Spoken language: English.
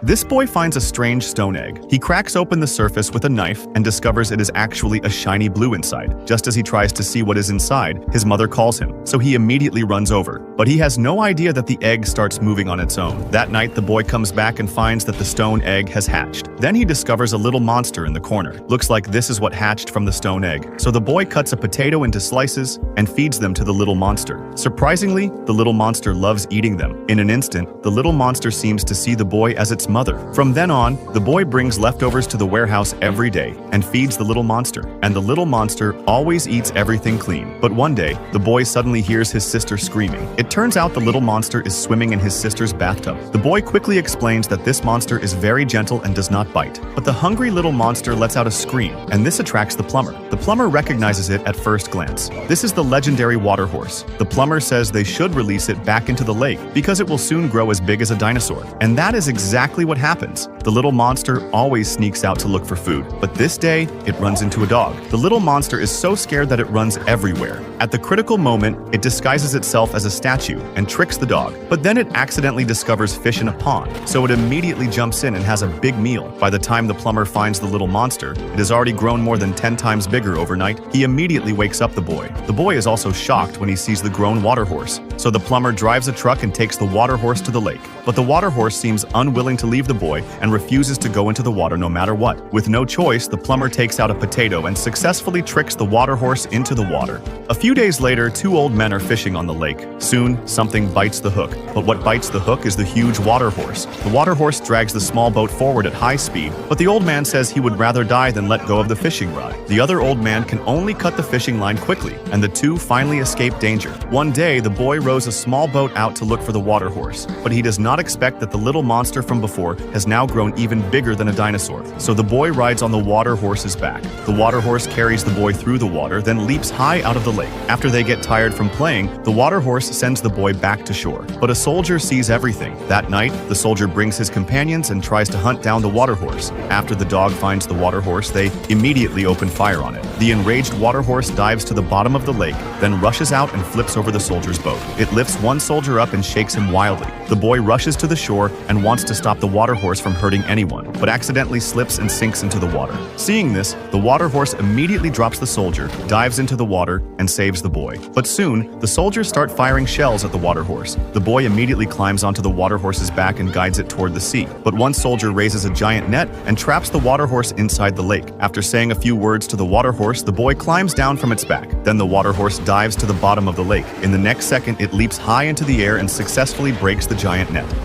This boy finds a strange stone egg. He cracks open the surface with a knife and discovers it is actually a shiny blue inside. Just as he tries to see what is inside, his mother calls him, so he immediately runs over. But he has no idea that the egg starts moving on its own. That night, the boy comes back and finds that the stone egg has hatched. Then he discovers a little monster in the corner. Looks like this is what hatched from the stone egg. So the boy cuts a potato into slices and feeds them to the little monster. Surprisingly, the little monster loves eating them. In an instant, the little monster seems to see the boy as its mother. From then on, the boy brings leftovers to the warehouse every day and feeds the little monster. And the little monster always eats everything clean. But one day, the boy suddenly hears his sister screaming. It turns out the little monster is swimming in his sister's bathtub. The boy quickly explains that this monster is very gentle and does not bite. But the hungry little monster lets out a scream, and this attracts the plumber. The plumber recognizes it at first glance. This is the legendary water horse. The plumber says they should release it back into the lake because it will soon grow as big as a dinosaur. And that is exactly what happens. The little monster always sneaks out to look for food, but this day, it runs into a dog. The little monster is so scared that it runs everywhere. At the critical moment, it disguises itself as a statue and tricks the dog, but then it accidentally discovers fish in a pond, so it immediately jumps in and has a big meal. By the time the plumber finds the little monster, it has already grown more than 10 times bigger overnight. He immediately wakes up the boy. The boy is also shocked when he sees the grown water horse, so the plumber drives a truck and takes the water horse to the lake. But the water horse seems unwilling to leave the boy and refuses to go into the water no matter what. With no choice, the plumber takes out a potato and successfully tricks the water horse into the water. A few days later, two old men are fishing on the lake. Soon, something bites the hook. But what bites the hook is the huge water horse. The water horse drags the small boat forward at high speed, but the old man says he would rather die than let go of the fishing rod. The other old man can only cut the fishing line quickly, and the two finally escape danger. One day, the boy rows a small boat out to look for the water horse, but he does not expect that the little monster from before has now grown even bigger than a dinosaur. So the boy rides on the water horse's back. The water horse carries the boy through the water, then leaps high out of the lake. After they get tired from playing, the water horse sends the boy back to shore. But a soldier sees everything. That night, the soldier brings his companions and tries to hunt down the water horse. After the dog finds the water horse, they immediately open fire on it. The enraged water horse dives to the bottom of the lake, then rushes out and flips over the soldier's boat. It lifts one soldier up and shakes him wildly. The boy rushes to the shore and wants to stop the water horse from hurting anyone, but accidentally slips and sinks into the water. Seeing this, the water horse immediately drops the soldier, dives into the water, and saves the boy. But soon, the soldiers start firing shells at the water horse. The boy immediately climbs onto the water horse's back and guides it toward the sea. But one soldier raises a giant net and traps the water horse inside the lake. After saying a few words to the water horse, the boy climbs down from its back. Then the water horse dives to the bottom of the lake. In the next second, it leaps high into the air and successfully breaks the giant net.